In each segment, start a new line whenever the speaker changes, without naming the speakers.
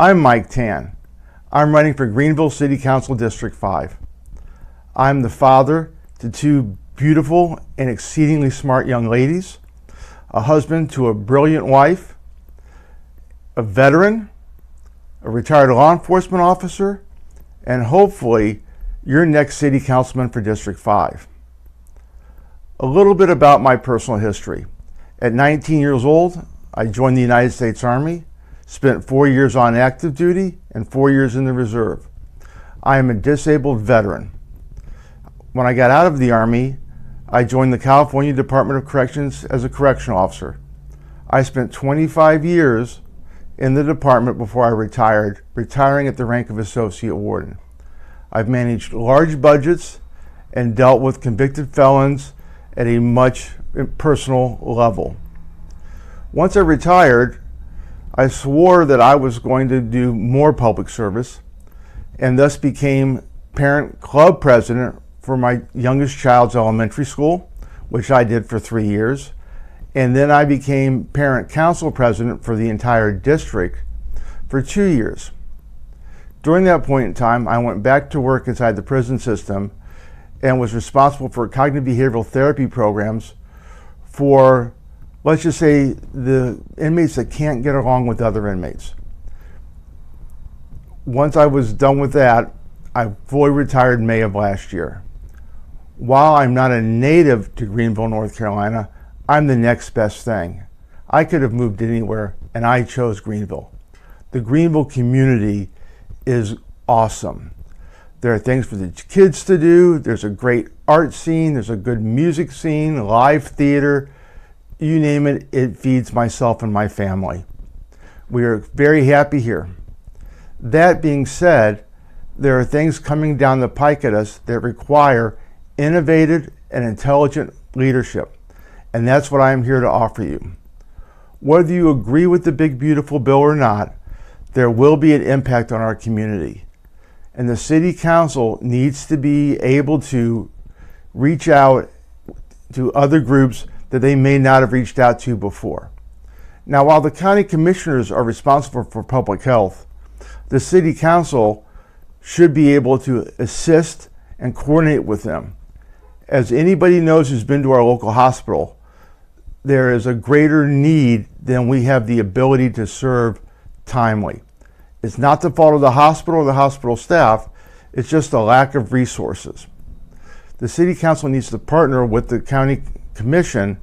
I'm Mike Tann. I'm running for Greenville City Council District 5. I'm the father to two beautiful and exceedingly smart young ladies, a husband to a brilliant wife, a veteran, a retired law enforcement officer, and hopefully your next city councilman for District 5. A little bit about my personal history. At 19 years old, I joined the United States Army, spent 4 years on active duty and 4 years in the reserve. I am a disabled veteran. When I got out of the Army, I joined the California Department of Corrections as a correctional officer. I spent 25 years in the department before I retired, retiring at the rank of associate warden. I've managed large budgets and dealt with convicted felons at a much personal level. Once I retired, I swore that I was going to do more public service and thus became parent club president for my youngest child's elementary school, which I did for 3 years. And then I became parent council president for the entire district for 2 years. During that point in time, I went back to work inside the prison system and was responsible for cognitive behavioral therapy programs for, let's just say, the inmates that can't get along with other inmates. Once I was done with that, I fully retired in May of last year. While I'm not a native to Greenville, North Carolina, I'm the next best thing. I could have moved anywhere, and I chose Greenville. The Greenville community is awesome. There are things for the kids to do. There's a great art scene. There's a good music scene, live theater. You name it, it feeds myself and my family. We are very happy here. That being said, there are things coming down the pike at us that require innovative and intelligent leadership. And that's what I am here to offer you. Whether you agree with the big beautiful bill or not, there will be an impact on our community. And the city council needs to be able to reach out to other groups that they may not have reached out to before. Now, while the county commissioners are responsible for public health, the city council should be able to assist and coordinate with them. As anybody knows who's been to our local hospital, there is a greater need than we have the ability to serve timely. It's not the fault of the hospital or the hospital staff, it's just a lack of resources. The city council needs to partner with the county commission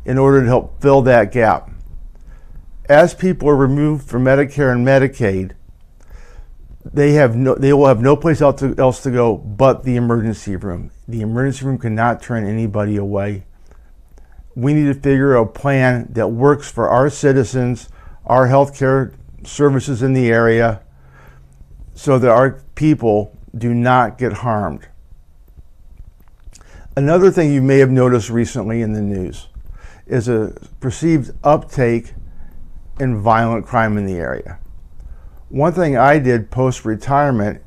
in order to help fill that gap. As people are removed from Medicare and Medicaid, they will have no place else to go but the emergency room. The emergency room cannot turn anybody away. We need to figure out a plan that works for our citizens, our healthcare services in the area, so that our people do not get harmed. Another thing you may have noticed recently in the news is a perceived uptake in violent crime in the area. One thing I did post-retirement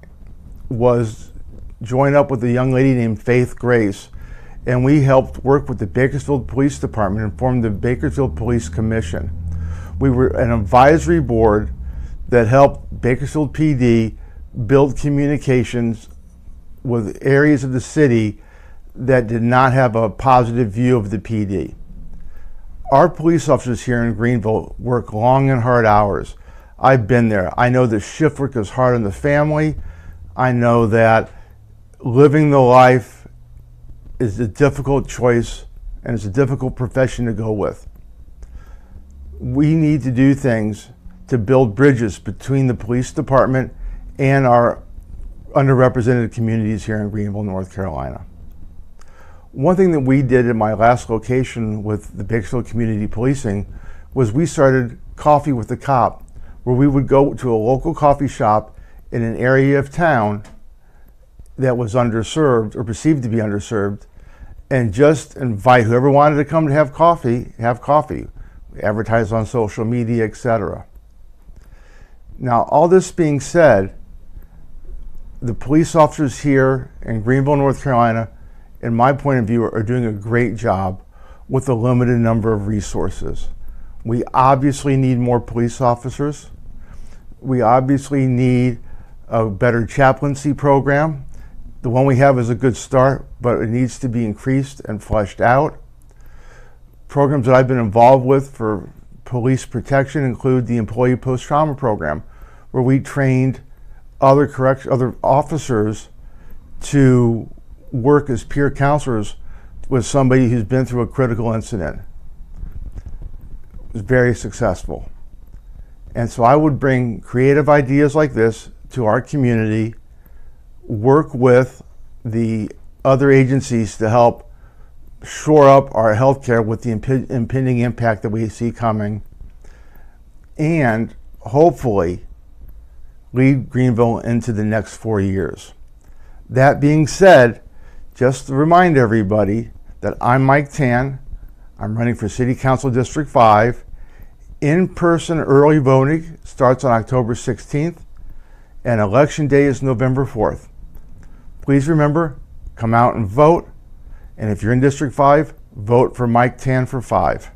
was join up with a young lady named Faith Grace, and we helped work with the Bakersfield Police Department and formed the Bakersfield Police Commission. We were an advisory board that helped Bakersfield PD build communications with areas of the city that did not have a positive view of the PD. Our police officers here in Greenville work long and hard hours. I've been there. I know that shift work is hard on the family. I know that living the life is a difficult choice and it's a difficult profession to go with. We need to do things to build bridges between the police department and our underrepresented communities here in Greenville, North Carolina. One thing that we did in my last location with the Bakersfield Community Policing was we started Coffee with the Cop, where we would go to a local coffee shop in an area of town that was underserved or perceived to be underserved, and just invite whoever wanted to come to have coffee, We advertise on social media, etc. Now, all this being said, the police officers here in Greenville, North Carolina, in my point of view, are doing a great job with a limited number of resources. We obviously need more police officers. We obviously need a better chaplaincy program. The one we have is a good start, but it needs to be increased and fleshed out. Programs that I've been involved with for police protection include the Employee Post-Trauma Program, where we trained other officers to work as peer counselors with somebody who's been through a critical incident. It was very successful. And so I would bring creative ideas like this to our community, work with the other agencies to help shore up our healthcare with the impending impact that we see coming, and hopefully lead Greenville into the next 4 years. That being said, just to remind everybody that I'm Mike Tann. I'm running for City Council District 5. In-person early voting starts on October 16th, and Election Day is November 4th. Please remember, come out and vote, and if you're in District 5, vote for Mike Tann for 5.